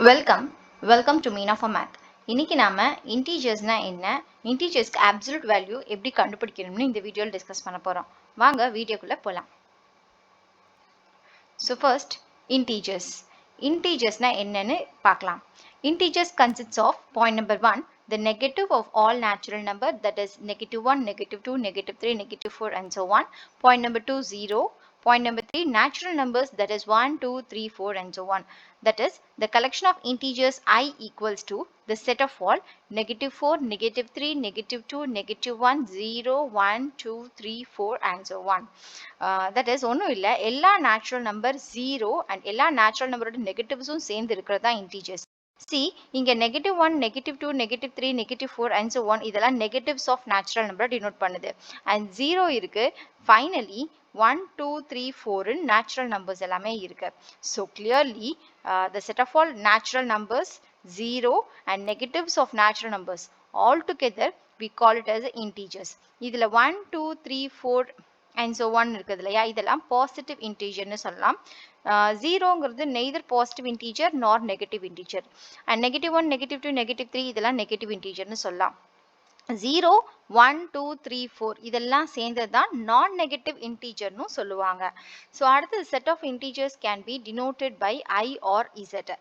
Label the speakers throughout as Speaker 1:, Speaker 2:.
Speaker 1: Welcome to Meena for math. இன்னைக்கு நாம இன்டீஜர்ஸ்னா என்ன, இன்டீஜர்ஸ்க்கு அப்சல்யூட் வேல்யூ எப்படி கண்டுபிடிக்கணும்னு இந்த வீடியோவில் டிஸ்கஸ் பண்ண போறோம். வாங்க வீடியோக்குள்ள போலாம். So first integers. இன்டீஜர்ஸ்னா என்னன்னு பார்க்கலாம். Integers consists of point number 1, the negative of all natural number, that is -1, -2, -3, -4 and so on. Point number 2, 0. Point number 3, natural numbers, that is 1, 2, 3, 4 and so on. That is the collection of integers I equals to the set of all -4, -3, -2, -1, 0, 1, 2, 3, 4 and so on. That is ஒன்றும் இல்லை, எல்லா natural number 0 and எல்லா natural number negatives சேர்ந்து இருக்கிறதா integers. See, இங்க -1, -2, -3, -4 and so on இதெல்லாம் negatives of natural number denote பண்ணுது. And 0 இருக்கு. Finally 1, 2, 3, 4 natural numbers எல்லாமே இருக்கு. So clearly the set of all natural numbers 0 and negatives of natural numbers all together we call it as integers. இதுல 1, 2, 3, 4 and so on இருக்குது இல்லையா, இதெல்லாம் positive இன்டீஜர்னு சொல்லலாம். ஜீரோங்கிறது neither positive integer நார் negative integer. And -1, -2, -3 இதெல்லாம் negative இன்டீஜர்னு சொல்லலாம். 0, 1, 2, 3, 4 இதெல்லாம் சேர்ந்தது தான் நான் நெகட்டிவ் இன்டீஜர்னு சொல்லுவாங்க. ஸோ அடுத்தது set of integers can be denoted by I or Z.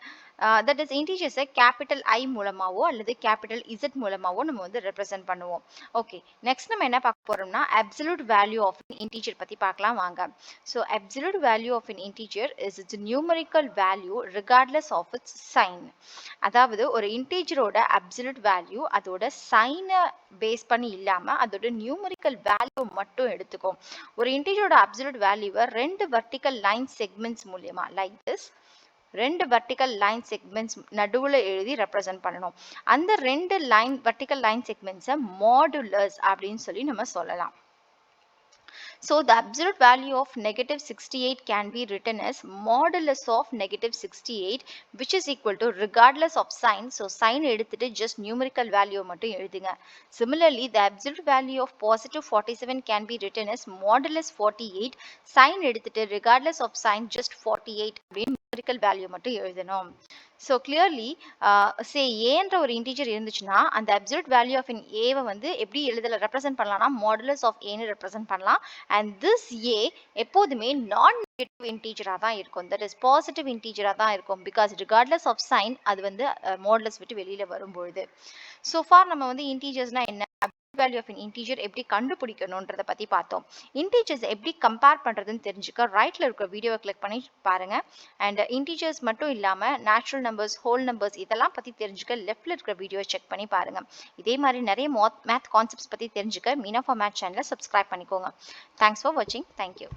Speaker 1: That is இன்டீஜர்ஸை கேபிட்டல் ஐ மூலமாவோ அல்லது கேபிட்டல் இசட் மூலமாவோ நம்ம வந்து ரெப்ரசென்ட் பண்ணுவோம். ஓகே, நெக்ஸ்ட் நம்ம என்ன பார்க்க போறோம்னா absolute value of an integer பத்தி பார்க்கலாம் வாங்க. So absolute value of an integer is its numerical value regardless of its sign. அதாவது ஒரு இன்டீஜரோட அப்சல்யூட் வேல்யூ அதோட சைனை பேஸ் பண்ணி இல்லாம அதோட நியூமரிக்கல் வேல்யூ மட்டும் எடுத்துக்கும். ஒரு இன்டீஜரோட அப்சல்யூட் வேல்யூவை ரெண்டு வெர்டிக்கல் லைன் செக்மெண்ட்ஸ் மூலமா லைக் திஸ் ரெண்டு வெர்டிக்கல் லைன் செக்மெண்ட்ஸ் நடுவுல எழுதி ரெப்ரசென்ட் பண்ணணும். அந்த ரெண்டு வெர்டிக்கல் லைன் செக்மெண்ட்ஸை மாடுலஸ் அப்படின்னு சொல்லி நம்ம சொல்லலாம். So the absolute value of -68 can be written as modulus of -68, which is equal to regardless of sign. So sign எடுத்துட்டு just numerical value மட்டும் எழுதுங்க. Similarly, the absolute value of +47 can be written as modulus 48. Sign எடுத்துட்டு regardless of sign just 48 அப்படின்னு numerical value மட்டும் எழுதணும். So clearly say ஏன்ற ஒரு integer இருந்துச்சுன்னா அந்த absolute value of an a வந்து எப்படி எழுதல ரெப்ரசென்ட் பண்ணலாம்னா modulus of a ன்னு ரெப்ரசென்ட் பண்ணலாம். And this a எப்போதுமே நான் நெகட்டிவ் இன்டீஜரா தான் இருக்கும், தட் இஸ் பாசிட்டிவ் இன்டீஜரா தான் இருக்கும். பிகாஸ் ரிகார்ட்லெஸ் ஆஃப் சைன் அது வந்து மாடுலஸ் விட்டு வெளியில வரும்பொழுது. ஸோ ஃபார் நம்ம வந்து இன்டீஜர்ஸ்னா என்ன, வேல்யூ ஆஃப் an இன்டீஜர் எப்படி கண்டுபிடிக்கணும்ன்றத பத்தி பார்த்தோம். இன்டீஜர்ஸ் எப்படி கம்பேர் பண்றதுன்னு தெரிஞ்சுக்க ரைட்ல இருக்க வீடியோவை கிளிக் பண்ணி பாருங்க. அண்ட் இன்டீஜர்ஸ் மட்டும் இல்லாம நேச்சுரல் நம்பர்ஸ், ஹோல் நம்பர்ஸ் இதெல்லாம் பத்தி தெரிஞ்சுக்க லெஃப்ட்ல இருக்கிற வீடியோவை செக் பண்ணி பாருங்க. இதே மாதிரி நிறைய மேத் கான்செப்ட்ஸ் பத்தி தெரிஞ்சுக்க மீனா ஃபார் மேத் சேனலை சப்ஸ்கிரைப் பண்ணிக்கோங்க. தேங்க்ஸ் ஃபார் வாட்சிங். தேங்க்யூ.